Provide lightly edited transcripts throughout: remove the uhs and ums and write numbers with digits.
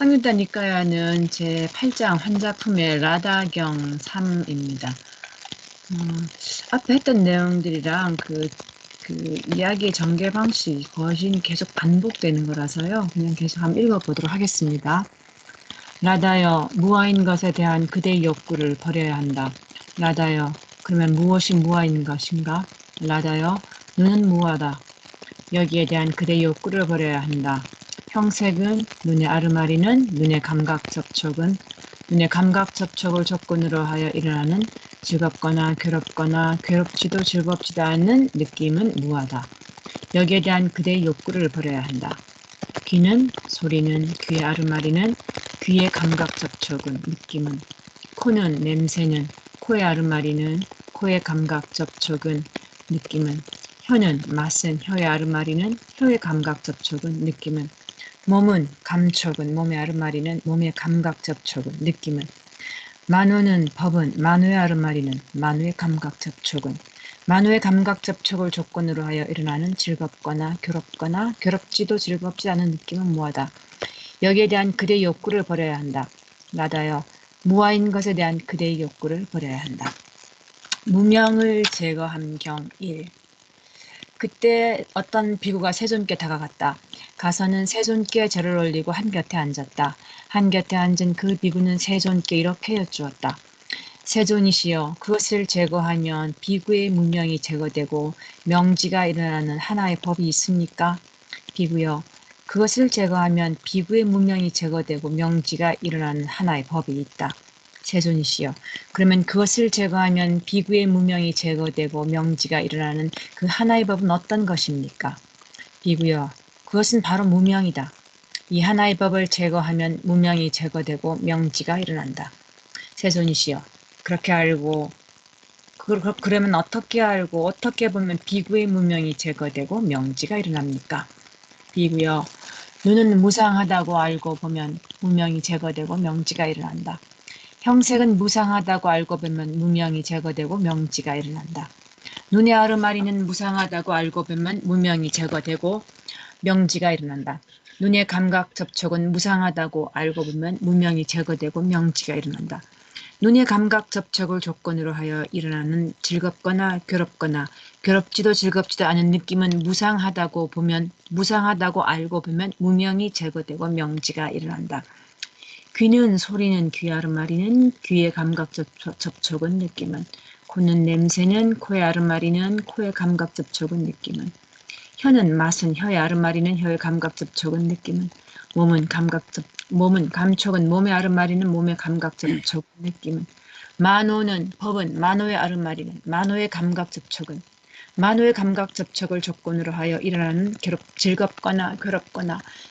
상유다 니까야는 제8장 환자품의 라다경 3입니다. 앞에 했던 내용들이랑 그 이야기의 전개 방식이 거의 계속 반복되는 거라서요. 그냥 계속 한번 읽어보도록 하겠습니다. 라다여, 무아인 것에 대한 그대의 욕구를 버려야 한다. 라다여, 그러면 무엇이 무아인 것인가? 라다여, 눈은 무아다. 여기에 대한 그대의 욕구를 버려야 한다. 형색은, 눈의 아르마리는, 눈의 감각 접촉은, 눈의 감각 접촉을 조건으로 하여 일어나는 즐겁거나 괴롭지도 즐겁지도 않은 느낌은 무하다. 여기에 대한 그대의 욕구를 버려야 한다. 귀는, 소리는, 귀의 아르마리는, 귀의 감각 접촉은, 느낌은, 코는, 냄새는, 코의 아르마리는, 코의 감각 접촉은, 느낌은, 혀는, 맛은, 혀의 아르마리는, 혀의 감각 접촉은, 느낌은, 몸은, 감촉은, 몸의 아르마리는, 몸의 감각 접촉은, 느낌은, 만호는, 법은, 만호의 아르마리는, 만호의 감각 접촉은, 만호의 감각 접촉을 조건으로 하여 일어나는 즐겁거나 괴롭지도 즐겁지 않은 느낌은 무하다. 여기에 대한 그대의 욕구를 버려야 한다. 라다여, 무아인 것에 대한 그대의 욕구를 버려야 한다. 무명을 제거한 경 1. 그때 어떤 비구가 세존께 다가갔다. 가서는 세존께 절을 올리고 한 곁에 앉았다. 한 곁에 앉은 그 비구는 세존께 이렇게 여쭈었다. 세존이시여, 그것을 제거하면 비구의 무명이 제거되고 명지가 일어나는 하나의 법이 있습니까? 비구여, 그것을 제거하면 비구의 무명이 제거되고 명지가 일어나는 하나의 법이 있다. 세존이시여, 그러면 그것을 제거하면 비구의 무명이 제거되고 명지가 일어나는 그 하나의 법은 어떤 것입니까? 비구여, 그것은 바로 무명이다. 이 하나의 법을 제거하면 무명이 제거되고 명지가 일어난다. 세존이시여, 그렇게 알고 그러면 어떻게 알고 어떻게 보면 비구의 무명이 제거되고 명지가 일어납니까? 비구여, 눈은 무상하다고 알고 보면 무명이 제거되고 명지가 일어난다. 형색은 무상하다고 알고 보면 무명이 제거되고 명지가 일어난다. 눈의 아르마리는 무상하다고 알고 보면 무명이 제거되고 명지가 일어난다. 눈의 감각 접촉은 무상하다고 알고 보면 무명이 제거되고 명지가 일어난다. 눈의 감각 접촉을 조건으로 하여 일어나는 즐겁거나 괴롭지도 즐겁지도 않은 느낌은 무상하다고 알고 보면 무명이 제거되고 명지가 일어난다. 귀는, 소리는, 귀 아르마리는, 귀의 감각 접촉은, 느낌은, 코는, 냄새는, 코의 아르마리는, 코의 감각 접촉은, 느낌은, 혀는, 맛은, 혀의 아르마리는, 혀의 감각 접촉은, 느낌은, 몸은 감촉은, 몸의 아르마리는, 몸의 감각 접촉은, 느낌은, 만호는, 법은, 만호의 아르마리는, 만호의 감각 접촉은, 만호의 감각 접촉을 조건으로 하여 일어나는 즐겁거나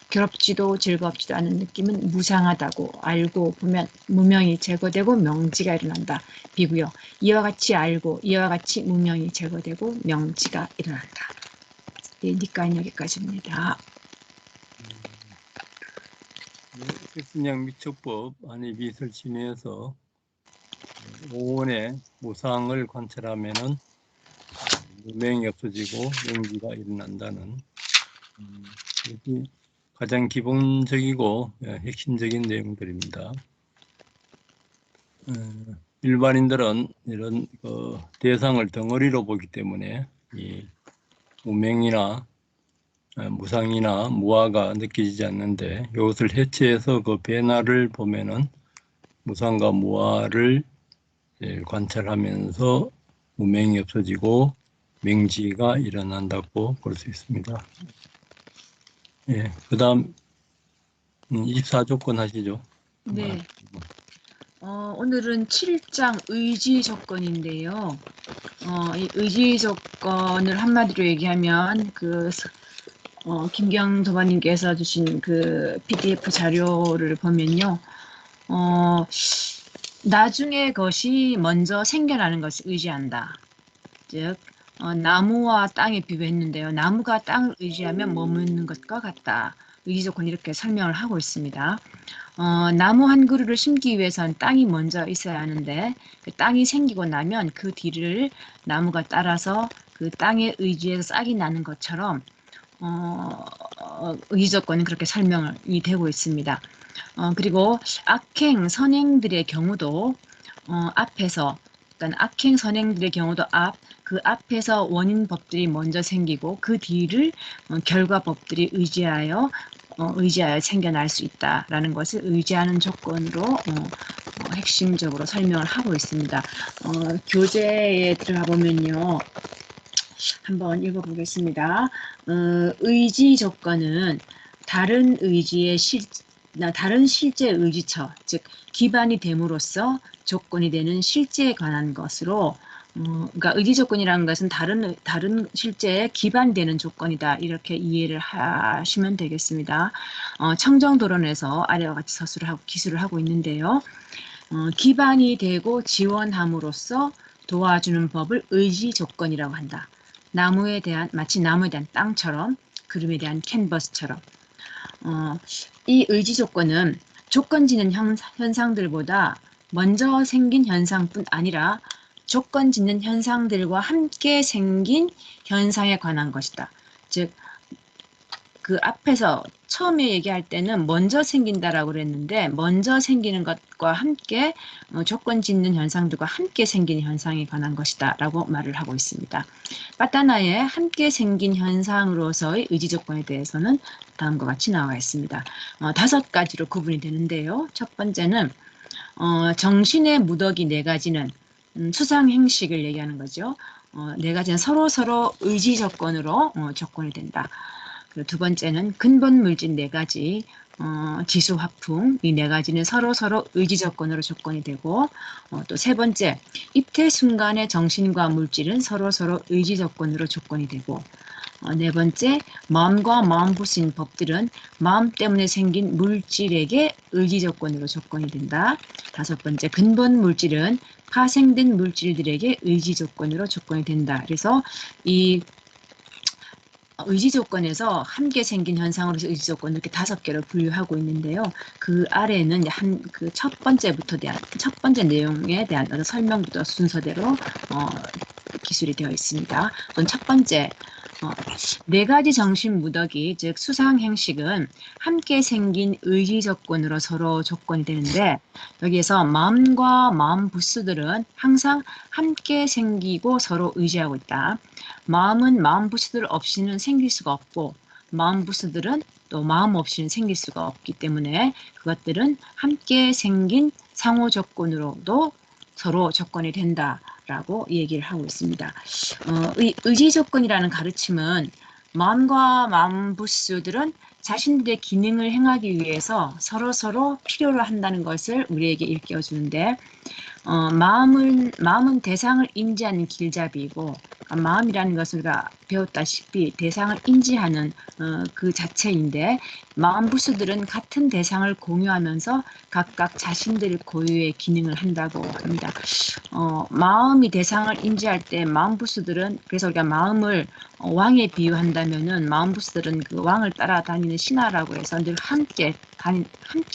괴롭지도 즐겁지도 않은 느낌은 무상하다고 알고 보면 무명이 제거되고 명지가 일어난다. 비구여, 이와 같이 알고 이와 같이 무명이 제거되고 명지가 일어난다. 네, 니까는 여기까지입니다. 백신양 미촉법 안입이 설치내에서 오온의 무상을 관찰하면은 무명이 없어지고 명지가 일어난다는 여기 가장 기본적이고 핵심적인 내용들입니다. 일반인들은 이런 대상을 덩어리로 보기 때문에 이 무명이나 무상이나 무아가 느껴지지 않는데 이것을 해체해서 그 변화를 보면은 무상과 무아를 관찰하면서 무명이 없어지고 명지가 일어난다고 볼 수 있습니다. 예, 그 다음 24조건 하시죠. 네. 오늘은 7장 의지 조건인데요. 이 의지 조건을 한마디로 얘기하면 김경 도마님께서 주신 그 PDF 자료를 보면요. 나중에 것이 먼저 생겨나는 것을 의지한다. 즉, 나무와 땅에 비교했는데요. 나무가 땅을 의지하면 머무는 것과 같다. 의지 조건 이렇게 설명을 하고 있습니다. 나무 한 그루를 심기 위해선 땅이 먼저 있어야 하는데 그 땅이 생기고 나면 그 뒤를 나무가 따라서 그 땅에 의지해서 싹이 나는 것처럼 의지 조건은 그렇게 설명이 되고 있습니다. 그리고 악행, 선행들의 경우도 앞에서, 그러니까 악행, 선행들의 경우도 그 앞에서 원인 법들이 먼저 생기고 그 뒤를 결과 법들이 의지하여 챙겨날 수 있다라는 것을 의지하는 조건으로 핵심적으로 설명을 하고 있습니다. 교재에 들어가 보면요. 한번 읽어보겠습니다. 의지 조건은 다른 실제 의지처, 즉 기반이 됨으로써 조건이 되는 실제에 관한 것으로, 그러니까 의지 조건이라는 것은 다른 실제에 기반되는 조건이다, 이렇게 이해를 하시면 되겠습니다. 청정도론에서 아래와 같이 기술을 하고 있는데요. 기반이 되고 지원함으로써 도와주는 법을 의지 조건이라고 한다. 마치 나무에 대한 땅처럼, 그림에 대한 캔버스처럼. 이 의지 조건은 조건짓는 현상들보다 먼저 생긴 현상뿐 아니라 조건짓는 현상들과 함께 생긴 현상에 관한 것이다. 즉, 그 앞에서 처음에 얘기할 때는 먼저 생긴다라고 그랬는데, 먼저 생기는 것과 함께 조건 짓는 현상들과 함께 생기는 현상에 관한 것이다 라고 말을 하고 있습니다. 빠따나의 함께 생긴 현상으로서의 의지 조건에 대해서는 다음과 같이 나와 있습니다. 5가지로 구분이 되는데요. 첫 번째는 정신의 무더기 4가지는 수상 행식을 얘기하는 거죠. 4가지는 서로 의지 조건으로 조건이 된다. 그리고 두 번째는 근본 물질 4가지, 지수 화풍, 이 4가지는 서로 의지 조건으로 조건이 되고, 또 세 번째, 입퇴 순간의 정신과 물질은 서로 의지 조건으로 조건이 되고, 네 번째, 마음과 마음부수인 법들은 마음 때문에 생긴 물질에게 의지 조건으로 조건이 된다. 5번째, 근본 물질은 파생된 물질들에게 의지 조건으로 조건이 된다. 그래서 이 의지 조건에서 함께 생긴 현상으로서 의지 조건 이렇게 5개로 분류하고 있는데요. 그 아래에는 그 첫 번째 내용에 대한 설명부터 순서대로 기술이 되어 있습니다. 첫 번째, 4가지 정신 무더기, 즉 수상 행식은 함께 생긴 의지 조건으로 서로 조건이 되는데, 여기에서 마음과 마음 부수들은 항상 함께 생기고 서로 의지하고 있다. 마음은 마음 부수들 없이는 생길 수가 없고, 마음 부수들은 또 마음 없이는 생길 수가 없기 때문에 그것들은 함께 생긴 상호 조건으로도 서로 조건이 된다라고 얘기를 하고 있습니다. 의지 조건이라는 가르침은 마음과 마음 부수들은 자신들의 기능을 행하기 위해서 서로 필요로 한다는 것을 우리에게 일깨워주는데, 마음은 대상을 인지하는 길잡이이고, 마음이라는 것을 우리가 배웠다시피 대상을 인지하는 그 자체인데, 마음 부수들은 같은 대상을 공유하면서 각각 자신들 고유의 기능을 한다고 합니다. 마음이 대상을 인지할 때 마음 부수들은, 그래서 우리가 마음을 왕에 비유한다면은 마음 부수들은 그 왕을 따라다니는 신하라고 해서 늘 함께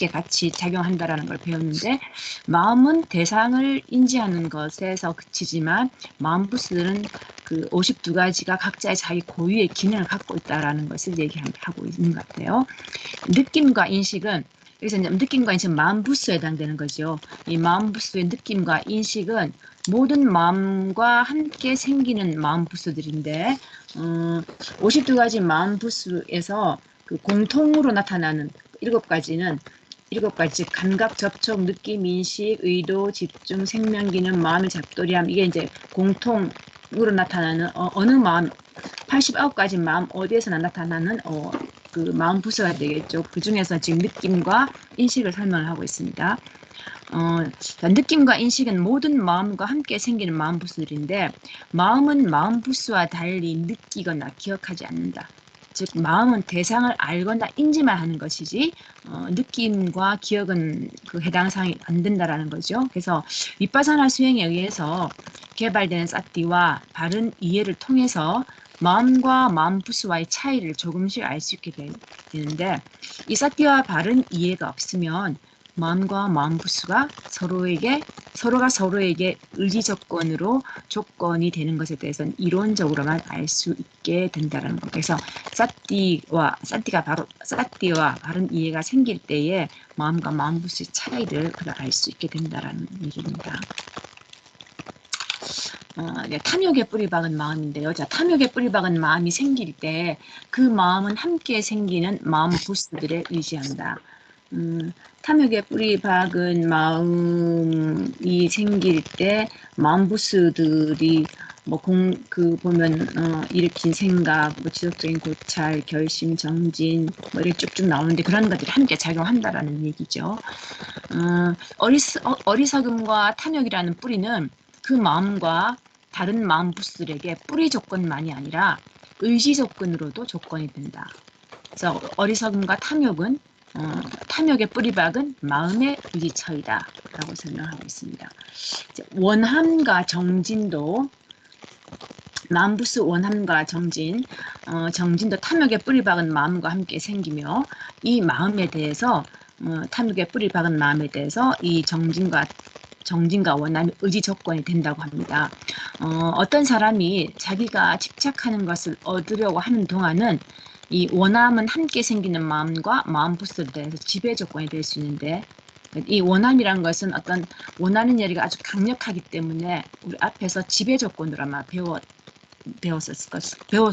같이 작용한다라는 걸 배웠는데, 마음은 대상을 인지하는 것에서 그치지만 마음 부수들은 그 52가지가 각자의 자기 고유의 기능을 갖고 있다라는 것을 얘기하고 있는 것 같아요. 느낌과 인식은, 여기서 이제 느낌과 인식은 마음 부수에 해당되는 거죠. 이 마음 부수의 느낌과 인식은 모든 마음과 함께 생기는 마음 부수들인데, 52가지 마음 부수에서 그 공통으로 나타나는 7가지는 7가지, 감각, 접촉, 느낌, 인식, 의도, 집중, 생명기능, 마음의 잡돌이함, 이게 이제 공통으로 나타나는 어느 마음, 89가지 마음 어디에서나 나타나는 그 마음 부수가 되겠죠. 그 중에서 지금 느낌과 인식을 설명을 하고 있습니다. 느낌과 인식은 모든 마음과 함께 생기는 마음 부수들인데, 마음은 마음 부수와 달리 느끼거나 기억하지 않는다. 즉 마음은 대상을 알거나 인지만 하는 것이지 느낌과 기억은 그 해당 사항이 안 된다라는 거죠. 그래서 윗바사나 수행에 의해서 개발되는 사티와 바른 이해를 통해서 마음과 마음 부수와의 차이를 조금씩 알 수 있게 되는데, 이 사티와 바른 이해가 없으면 마음과 마음 부수가 서로가 서로에게 의지 조건으로 조건이 되는 것에 대해서는 이론적으로만 알 수 있게 된다는 것. 그래서 사띠와 바른 이해가 생길 때에 마음과 마음 부수의 차이를 알 수 있게 된다는 얘기입니다. 탐욕에 뿌리 박은 마음인데요. 자, 탐욕에 뿌리 박은 마음이 생길 때 그 마음은 함께 생기는 마음 부수들에 의지한다. 탐욕에 뿌리 박은 마음이 생길 때 마음 부수들이 보면 일으킨 생각, 지속적인 고찰, 결심, 정진 이렇게 쭉쭉 나오는데 그런 것들이 함께 작용한다라는 얘기죠. 어리석음과 탐욕이라는 뿌리는 그 마음과 다른 마음 부수들에게 뿌리 조건만이 아니라 의지 조건으로도 조건이 된다. 그래서 어리석음과 탐욕은 탐욕의 뿌리박은 마음의 의지처이다 라고 설명하고 있습니다. 원함과 정진도 마음부수 원함과 정진도 탐욕의 뿌리박은 마음과 함께 생기며 이 마음에 대해서 탐욕의 뿌리박은 마음에 대해서 이 정진과 원함이 의지 조건이 된다고 합니다. 어떤 사람이 자기가 집착하는 것을 얻으려고 하는 동안은 이 원함은 함께 생기는 마음과 마음 부수에 대해서 지배 조건이 될 수 있는데 이 원함이란 것은 어떤 원하는 열의가 아주 강력하기 때문에 우리 앞에서 지배 조건으로 아마 배웠을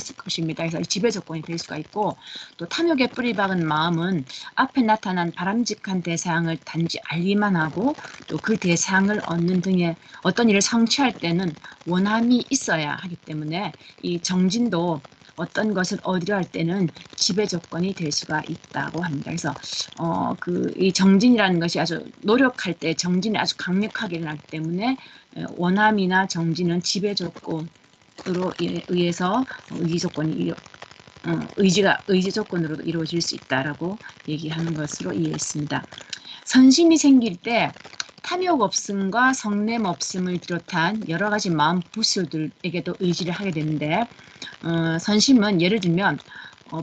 것입니다. 그래서 지배 조건이 될 수가 있고 또 탐욕에 뿌리 박은 마음은 앞에 나타난 바람직한 대상을 단지 알기만 하고 또 그 대상을 얻는 등의 어떤 일을 성취할 때는 원함이 있어야 하기 때문에 이 정진도 어떤 것을 얻으려 할 때는 지배 조건이 될 수가 있다고 합니다. 그래서 이 정진이라는 것이 아주 노력할 때 정진이 아주 강력하게 일어나기 때문에 원함이나 정진은 지배 조건으로 의해서 의지 조건이 의지 조건으로도 이루어질 수 있다라고 얘기하는 것으로 이해했습니다. 선심이 생길 때 탐욕 없음과 성냄 없음을 비롯한 여러 가지 마음 부수들에게도 의지를 하게 되는데 선심은 예를 들면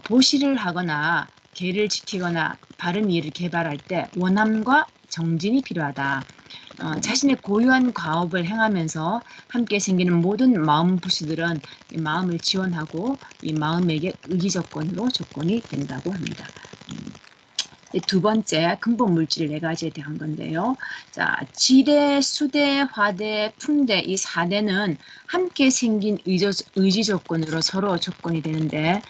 보시를 하거나 계를 지키거나 바른 이해를 개발할 때 원함과 정진이 필요하다. 자신의 고유한 과업을 행하면서 함께 생기는 모든 마음 부수들은 이 마음을 지원하고 이 마음에게 의지 조건으로 조건이 된다고 합니다. 두 번째 근본 물질 4가지에 대한 건데요. 자, 지대, 수대, 화대, 풍대 이 4대는 함께 생긴 의지 조건으로 서로 조건이 되는데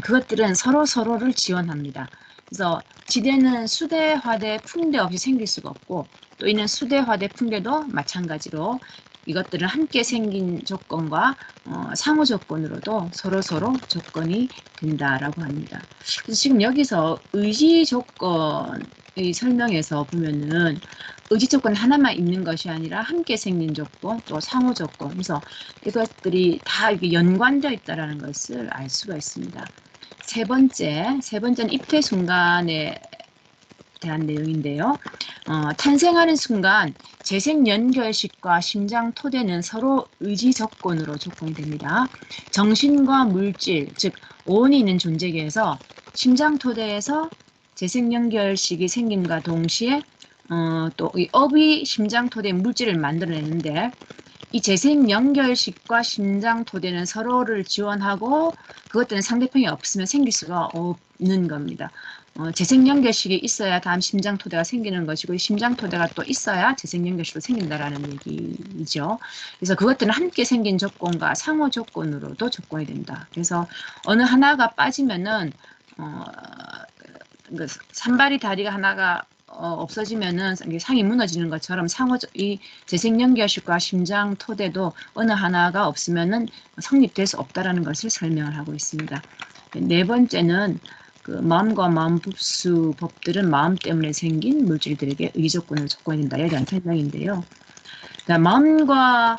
그것들은 서로를 지원합니다. 그래서 지대는 수대, 화대, 풍대 없이 생길 수가 없고 또 이는 수대, 화대, 풍대도 마찬가지로 이것들은 함께 생긴 조건과 상호 조건으로도 서로 조건이 된다라고 합니다. 그래서 지금 여기서 의지 조건의 설명에서 보면은 의지 조건 하나만 있는 것이 아니라 함께 생긴 조건 또 상호 조건 그래서 이것들이 다 이렇게 연관되어 있다라는 것을 알 수가 있습니다. 세 번째는 입퇴 순간에 대한 내용인데요. 탄생하는 순간 재생 연결식과 심장 토대는 서로 의지 조건으로 조건이 됩니다. 정신과 물질, 즉 오온이 있는 존재계에서 심장 토대에서 재생 연결식이 생김과 동시에 또 이 업이 심장 토대 물질을 만들어내는데 이 재생 연결식과 심장 토대는 서로를 지원하고 그것들은 상대편이 없으면 생길 수가 없는 겁니다. 재생 연결식이 있어야 다음 심장 토대가 생기는 것이고 심장 토대가 또 있어야 재생 연결식도 생긴다라는 얘기죠. 그래서 그것들은 함께 생긴 조건과 상호 조건으로도 조건이 된다. 그래서 어느 하나가 빠지면은 산발이 다리가 하나가 없어지면은 상이 무너지는 것처럼 이 재생 연결식과 심장 토대도 어느 하나가 없으면은 성립될 수 없다라는 것을 설명을 하고 있습니다. 네 번째는 그 마음과 마음 부수 법들은 마음 때문에 생긴 물질들에게 의조건을 조건이 된다에 대한 설명인데요. 마음과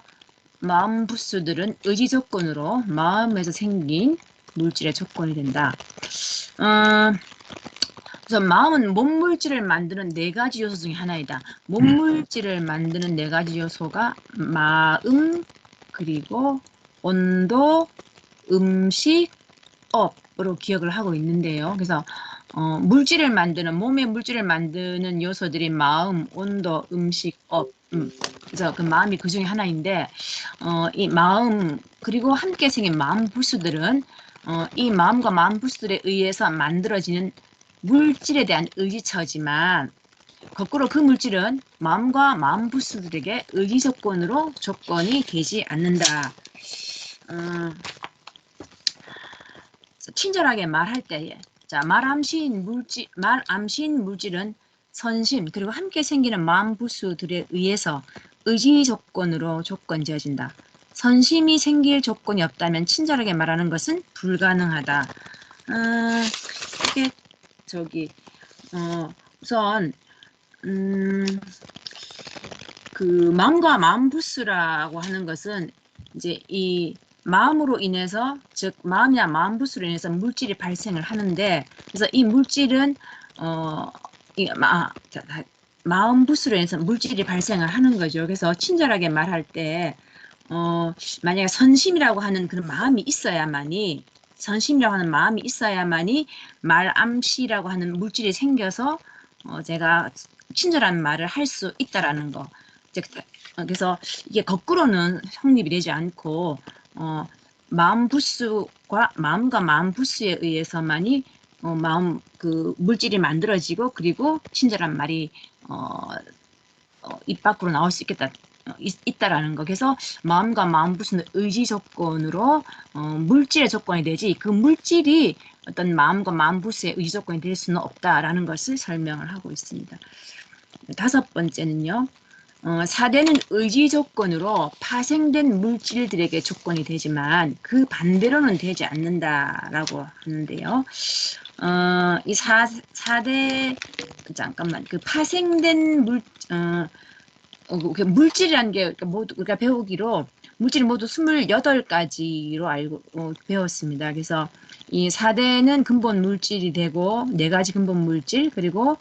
마음 부수들은 의지 조건으로 마음에서 생긴 물질의 조건이 된다. 그래서 마음은 몸물질을 만드는 4가지 요소 중에 하나이다. 몸물질을 만드는 4가지 요소가 마음, 그리고 온도, 음식, 업으로 기억을 하고 있는데요. 그래서 물질을 만드는, 몸의 물질을 만드는 요소들이 마음, 온도, 음식, 업, 그래서 그 마음이 그 중에 하나인데, 이 마음, 그리고 함께 생긴 마음 부수들은, 이 마음과 마음 부수들에 의해서 만들어지는 물질에 대한 의지처지만, 거꾸로 그 물질은 마음과 마음 부수들에게 의지 조건으로 조건이 되지 않는다. 친절하게 말할 때에, 자, 말암시인 물질은 선심, 그리고 함께 생기는 마음 부수들에 의해서 의지 조건으로 조건 지어진다. 선심이 생길 조건이 없다면 친절하게 말하는 것은 불가능하다. 이게 저기 우선 그 마음과 마음 부수라고 하는 것은 이제 이 마음으로 인해서, 즉 마음이나 마음 부수로 인해서 물질이 발생을 하는데, 그래서 이 물질은 마음 부수로 인해서 물질이 발생을 하는 거죠. 그래서 친절하게 말할 때 만약에 선심이라고 하는 그런 마음이 있어야만이, 선심이라고 하는 마음이 있어야만이 말암시라고 하는 물질이 생겨서 제가 친절한 말을 할 수 있다라는 거. 그래서 이게 거꾸로는 성립이 되지 않고 마음과 마음 부수에 의해서만이 마음 그 물질이 만들어지고, 그리고 친절한 말이 입 밖으로 나올 수 있다라는 거. 그래서 마음과 마음 부수는 의지 조건으로 물질의 조건이 되지, 그 물질이 어떤 마음과 마음 부수의 의지 조건이 될 수는 없다라는 것을 설명을 하고 있습니다. 다섯 번째는요. 4대는 의지 조건으로 파생된 물질들에게 조건이 되지만 그 반대로는 되지 않는다라고 하는데요. 이 4대, 잠깐만, 그 파생된 물질이라는 게 모두 우리가 배우기로 물질이 모두 28가지로 배웠습니다. 그래서 이 4대는 근본 물질이 되고 4가지 근본 물질, 그리고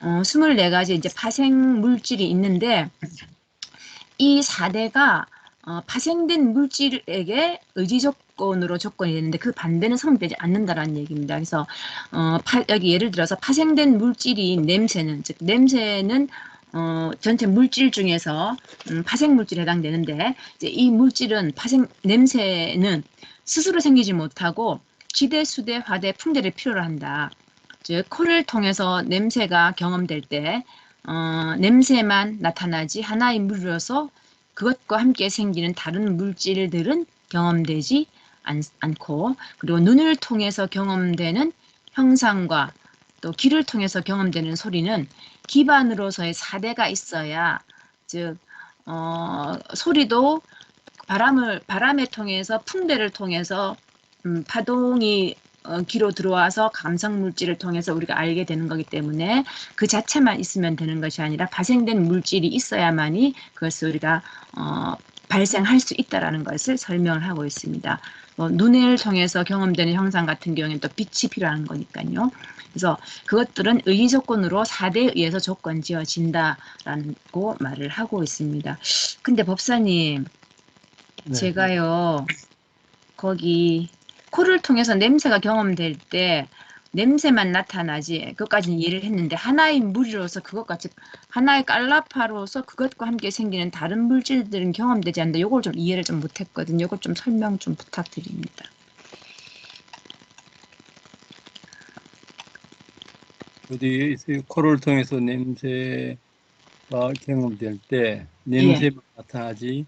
24가지 이제 파생 물질이 있는데, 이 4대가 파생된 물질에게 의지 조건으로 조건이 되는데 그 반대는 성립되지 않는다라는 얘기입니다. 그래서 여기 예를 들어서 파생된 물질이 냄새는, 즉 냄새는 전체 물질 중에서 파생 물질에 해당되는데, 이제 이 물질은 냄새는 스스로 생기지 못하고 지대, 수대, 화대, 풍대를 필요로 한다. 즉 코를 통해서 냄새가 경험될 때 냄새만 나타나지 하나의 물이로서 그것과 함께 생기는 다른 물질들은 경험되지 않고, 그리고 눈을 통해서 경험되는 형상과 또 귀를 통해서 경험되는 소리는 기반으로서의 4대가 있어야, 즉 소리도 바람에 통해서, 풍대를 통해서 파동이 귀로 들어와서 감성 물질을 통해서 우리가 알게 되는 거기 때문에 그 자체만 있으면 되는 것이 아니라 파생된 물질이 있어야만이 그것을 우리가 발생할 수 있다라는 것을 설명을 하고 있습니다. 눈을 통해서 경험되는 형상 같은 경우에는 또 빛이 필요한 거니까요. 그래서 그것들은 의의 조건으로 4대에 의해서 조건 지어진다라고 말을 하고 있습니다. 근데 법사님, 네. 제가요 거기 코를 통해서 냄새가 경험될 때 냄새만 나타나지, 그것까지는 이해를 했는데 하나의 물이로서 그것과, 즉 하나의 깔라파로서 그것과 함께 생기는 다른 물질들은 경험되지 않는다. 요걸 좀 이해를 좀 못했거든요. 요걸 좀 설명 좀 부탁드립니다. 어디 코를 통해서 냄새가 경험될 때 예. 냄새만 나타나지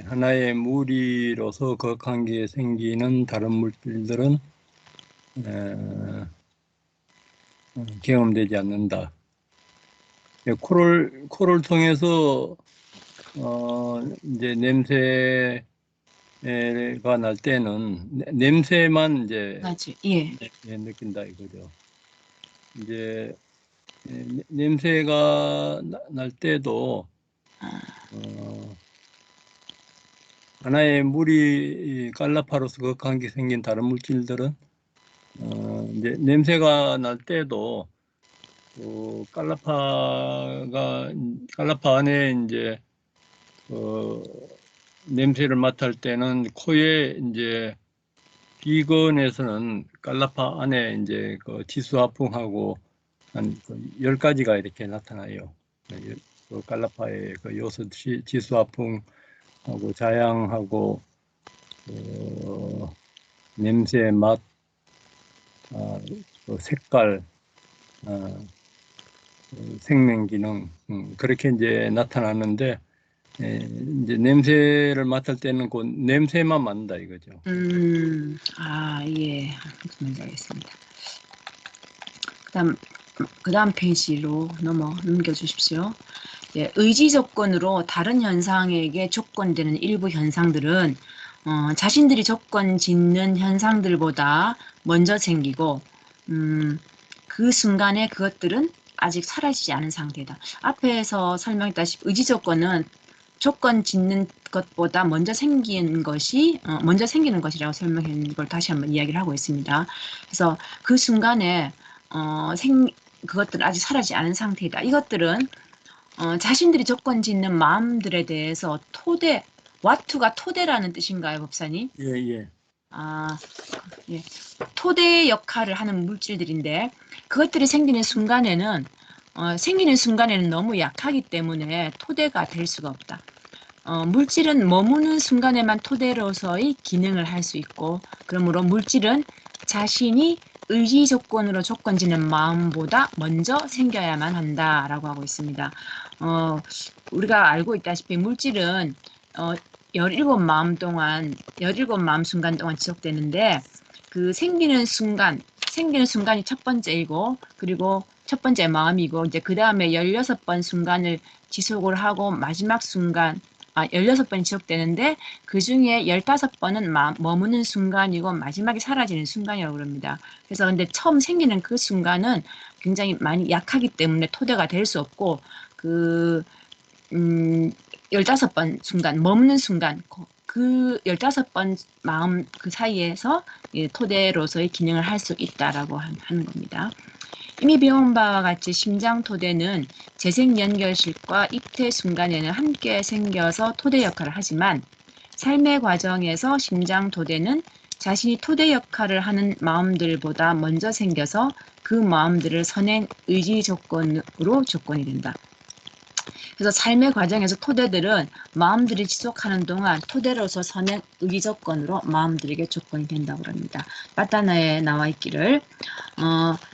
하나의 무리로서 그 관계에 생기는 다른 물질들은 경험되지 않는다. 코를 통해서 이제 냄새가 날 때는 냄새만 이제 맞지? 예. 느낀다 이거죠. 이제 냄새가 날 때도 하나의 물이 깔라파로스 그 관계 생긴 다른 물질들은 이제 냄새가 날 때도 깔라파 안에 이제 냄새를 맡을 때는 코에 이제 비건에서는 깔라파 안에 이제 그 지수화풍하고 한 10가지가 이렇게 나타나요. 그 깔라파의 그 요소 지수화풍하고 자양하고 냄새, 맛, 그 색깔, 생명 기능 그렇게 이제 나타나는데 이제 냄새를 맡을 때는 그 냄새만 맡는다 이거죠. 예. 무슨 말인지 알겠습니다. 그다음 페이지로 넘겨 주십시오. 예, 의지 조건으로 다른 현상에게 조건되는 일부 현상들은 자신들이 조건 짓는 현상들보다 먼저 생기고 그 순간에 그것들은 아직 사라지지 않은 상태다. 앞에서 설명했다시피 의지 조건은 조건 짓는 것보다 먼저 생기는 것이라고 설명한 걸 다시 한번 이야기를 하고 있습니다. 그래서 그 순간에 그것들은 아직 사라지지 않은 상태이다. 이것들은 자신들이 조건 짓는 마음들에 대해서 와투가 토대라는 뜻인가요, 법사님? 예. 예. 토대 역할을 하는 물질들인데 그것들이 생기는 순간에는 너무 약하기 때문에 토대가 될 수가 없다. 물질은 머무는 순간에만 토대로서의 기능을 할 수 있고, 그러므로 물질은 자신이 의지 조건으로 조건 짓는 마음보다 먼저 생겨야만 한다라고 하고 있습니다. 우리가 알고 있다시피 물질은 17마음 순간 동안 지속되는데 그 생기는 순간이 첫 번째이고, 그리고 첫 번째 마음이고, 이제 그 다음에 16번 순간을 지속을 하고 마지막 순간 16번이 지속되는데 그 중에 15번은 머무는 순간이고 마지막에 사라지는 순간이라고 그럽니다. 그래서 근데 처음 생기는 그 순간은 굉장히 많이 약하기 때문에 토대가 될 수 없고 15번 순간, 머무는 순간 그 15번 마음 그 사이에서 토대로서의 기능을 할 수 있다라고 하는 겁니다. 이미 배운 바와 같이 심장 토대는 재생 연결식과 입퇴 순간에는 함께 생겨서 토대 역할을 하지만 삶의 과정에서 심장 토대는 자신이 토대 역할을 하는 마음들보다 먼저 생겨서 그 마음들을 선행 의지 조건으로 조건이 된다. 그래서 삶의 과정에서 토대들은 마음들이 지속하는 동안 토대로서 선행 의지 조건으로 마음들에게 조건이 된다고 합니다. 빠따나에 나와 있기를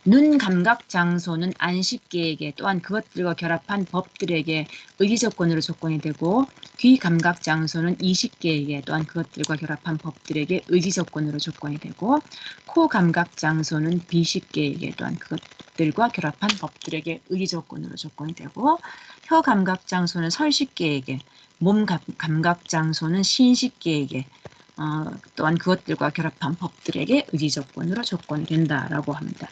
눈 감각 장소는 안식계에게 또한 그것들과 결합한 법들에게 의지 조건으로 조건이 되고 귀 감각 장소는 이식계에게 또한 그것들과 결합한 법들에게 의지 조건으로 조건이 되고 코 감각 장소는 비식계에게 또한 그것들과 결합한 법들에게 의지 조건으로 조건이 되고 혀 감각 장소는 설식계에게 몸 감각 장소는 신식계에게 또한 그것들과 결합한 법들에게 의지 조건으로 조건이 된다라고 합니다.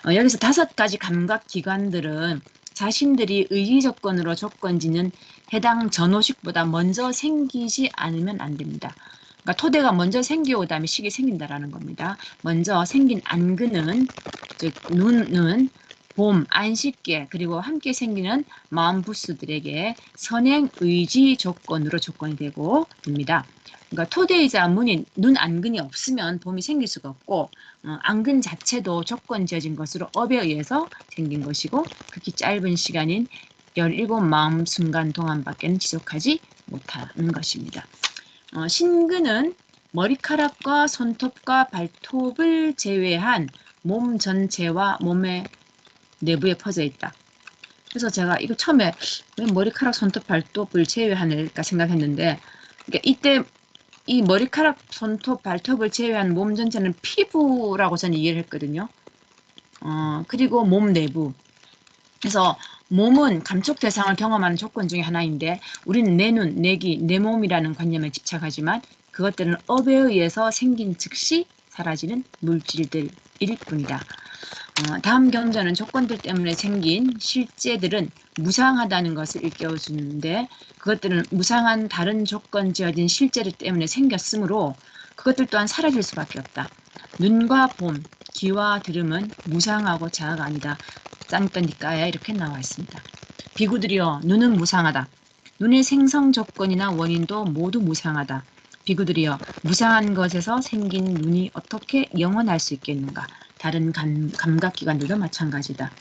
여기서 5가지 감각 기관들은 자신들이 의지 조건으로 조건지는 해당 전호식보다 먼저 생기지 않으면 안 됩니다. 그러니까 토대가 먼저 생기고 그다음에 식이 생긴다라는 겁니다. 먼저 생긴 안근은, 즉 눈은 봄, 안식계, 그리고 함께 생기는 마음 부스들에게 선행 의지 조건으로 조건이 되고 됩니다. 그러니까 토대이자 문인 눈 안근이 없으면 봄이 생길 수가 없고 안근 자체도 조건 지어진 것으로 업에 의해서 생긴 것이고 극히 짧은 시간인 17마음 순간 동안밖에 지속하지 못하는 것입니다. 신근은 머리카락과 손톱과 발톱을 제외한 몸 전체와 몸의 내부에 퍼져 있다. 그래서 제가 이거 처음에 왜 머리카락, 손톱, 발톱을 제외하는가 생각했는데 그러니까 이때 이 머리카락, 손톱, 발톱을 제외한 몸 전체는 피부라고 저는 이해를 했거든요. 그리고 몸 내부. 그래서 몸은 감촉 대상을 경험하는 조건 중에 하나인데 우리는 내 눈, 내 귀, 내 몸이라는 관념에 집착하지만 그것들은 업에 의해서 생긴 즉시 사라지는 물질들일 뿐이다. 다음 경전은 조건들 때문에 생긴 실제들은 무상하다는 것을 일깨워주는데 그것들은 무상한 다른 조건 지어진 실제들 때문에 생겼으므로 그것들 또한 사라질 수밖에 없다. 눈과 봄, 귀와 들음은 무상하고 자아가 아니다. 짱떠니까야 이렇게 나와 있습니다. 비구들이여 눈은 무상하다. 눈의 생성 조건이나 원인도 모두 무상하다. 비구들이여 무상한 것에서 생긴 눈이 어떻게 영원할 수 있겠는가. 다른 감각기관들도 마찬가지다.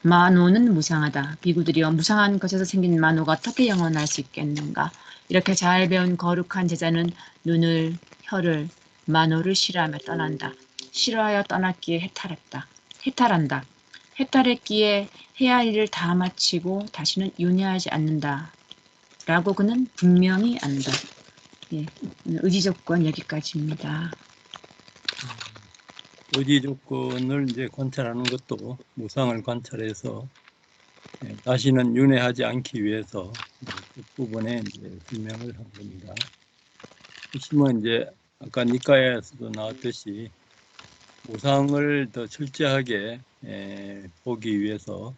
만호는 무상하다. 비구들이여 무상한 것에서 생긴 만호가 어떻게 영원할 수 있겠는가. 이렇게 잘 배운 거룩한 제자는 눈을, 혀를, 만호를 싫어하며 떠난다. 싫어하여 떠났기에 해탈한다. 해탈했기에 해야 할 일을 다 마치고 다시는 윤회하지 않는다. 라고 그는 분명히 안다. 예, 의지 조건 여기까지입니다. 의지 조건을 이제 관찰하는 것도 무상을 관찰해서 다시는 윤회하지 않기 위해서 끝부분에 이제 설명을 한 겁니다. 보시면 이제 아까 니까야에서도 나왔듯이 무상을 더 철저하게 보기 위해서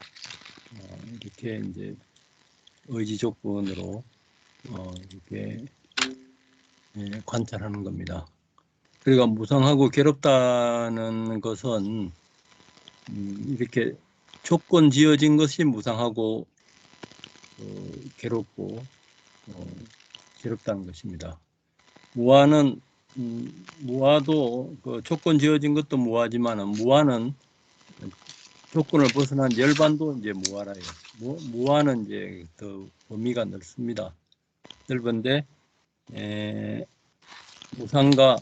이렇게 이제 의지 조건으로 이렇게 관찰하는 겁니다. 그러니까 무상하고 괴롭다는 것은 이렇게 조건 지어진 것이 무상하고 괴롭고 괴롭다는 것입니다. 무아는 무아도 그 조건 지어진 것도 무아지만은 무아는 조건을 벗어난 열반도 이제 무아라요. 무아는 이제 더 범위가 넓습니다. 넓은데 무상과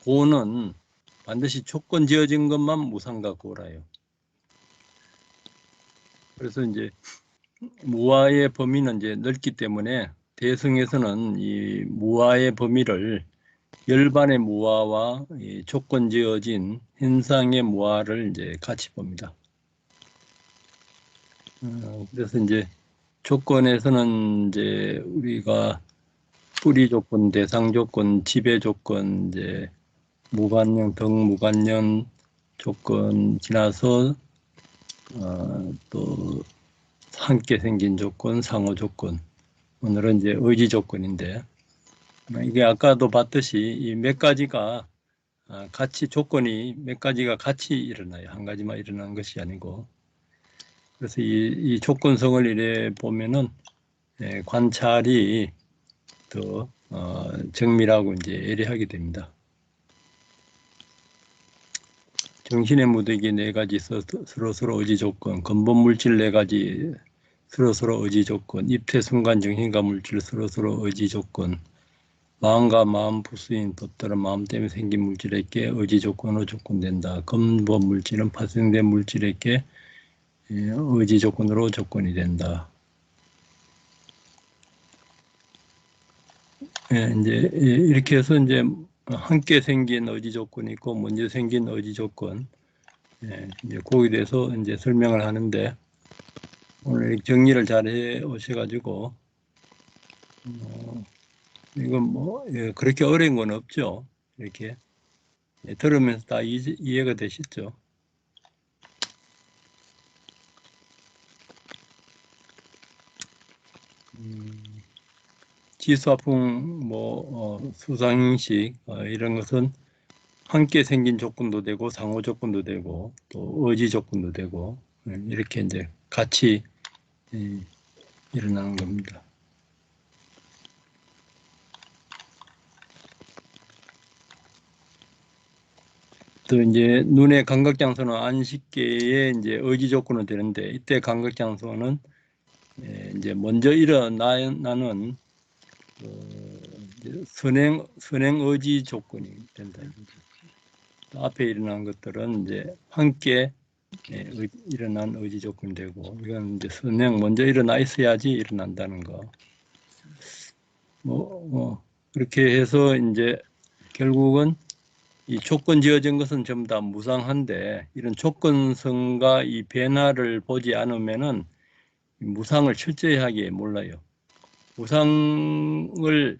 고는 반드시 조건 지어진 것만 무상과 고라요. 그래서 이제 무아의 범위는 이제 넓기 때문에 대승에서는 이 무아의 범위를 열반의 무아와 이 조건 지어진 현상의 무아를 이제 같이 봅니다. 그래서 이제 조건에서는 이제 우리가 뿌리 조건, 대상 조건, 지배 조건, 이제 무관령, 덕무관령 조건 지나서 또 함께 생긴 조건, 상호 조건. 오늘은 이제 의지 조건인데 이게 아까도 봤듯이 이 몇 가지가 같이 조건이 몇 가지가 같이 일어나요. 한 가지만 일어나는 것이 아니고. 그래서 이 조건성을 이래 보면은 관찰이 더 정밀하고 이제 예리하게 됩니다. 정신의 무더기 4가지 서로서로 의지 조건, 근본 물질 4가지 서로서로 의지 조건, 입퇴 순간 정신과 물질 서로서로 의지 조건, 마음과 마음 부수인 법들은 마음 때문에 생긴 물질에게 의지 조건으로 조건된다. 근본 물질은 파생된 물질에게 의지 조건으로 조건이 된다. 이제 이렇게 해서 이제 함께 생긴 의지 조건이 있고 먼저 생긴 의지 조건, 이제 거기에 대해서 이제 설명을 하는데 오늘 정리를 잘 해 오셔가지고 이건 뭐 그렇게 어려운 건 없죠. 이렇게 들으면서 다 이해가 되시죠? 지수화풍, 수상식 이런 것은 함께 생긴 조건도 되고 상호 조건도 되고 또 의지 조건도 되고 이렇게 이제 같이 일어나는 겁니다. 또 이제 눈의 감각 장소는 안식계의 이제 의지 조건은 되는데 이때 감각 장소는 이제 먼저 일어나는 선행 의지 조건이 된다. 앞에 일어난 것들은 이제 함께 일어난 의지 조건이 되고 이건 이제 선행 먼저 일어나 있어야지 일어난다는 거. 그렇게 해서 이제 결국은 이 조건 지어진 것은 전부 다 무상한데 이런 조건성과 이 변화를 보지 않으면은 무상을 철저히 하게 몰라요. 무상을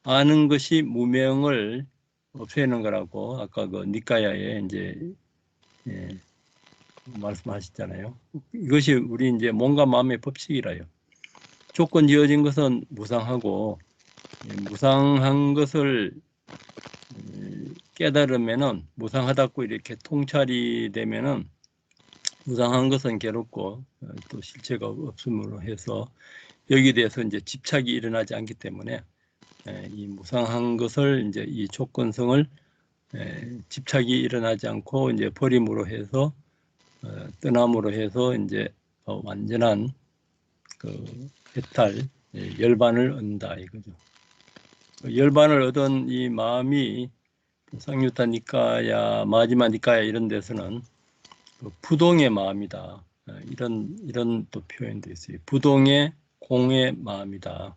아는 것이 무명을 없애는 거라고 아까 그 니까야에 이제 말씀하셨잖아요. 이것이 우리 이제 몸과 마음의 법칙이라요. 조건 지어진 것은 무상하고 무상한 것을 깨달으면은 무상하다고 이렇게 통찰이 되면은 무상한 것은 괴롭고 또 실체가 없음으로 해서 여기에 대해서 이제 집착이 일어나지 않기 때문에 이 무상한 것을 이제 이 조건성을 집착이 일어나지 않고 이제 버림으로 해서 떠남으로 해서 이제 완전한 그 해탈, 열반을 얻는다 이거죠. 열반을 얻은 이 마음이 쌍유타 니까야, 마지마 니까야 이런 데서는 그 부동의 마음이다. 이런 또 표현도 있어요. 부동의 공의 마음이다.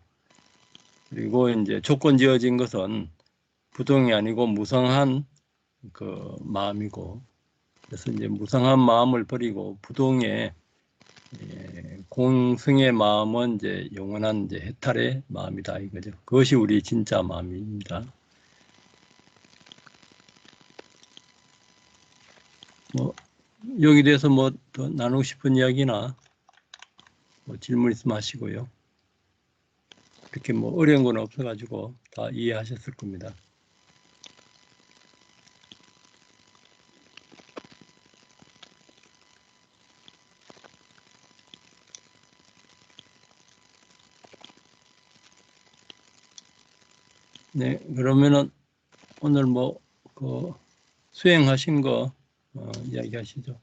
그리고 이제 조건 지어진 것은 부동이 아니고 무상한 그 마음이고, 그래서 이제 무상한 마음을 버리고 부동의 공승의 마음은 이제 영원한 이제 해탈의 마음이다 이거죠. 그것이 우리 진짜 마음입니다. 뭐 여기 대해서 뭐 더 나누고 싶은 이야기나 뭐 질문 있으면 하시고요. 이렇게 뭐 어려운 건 없어가지고 다 이해하셨을 겁니다. 네, 그러면은 오늘 뭐 그 수행하신 거 이야기하시죠.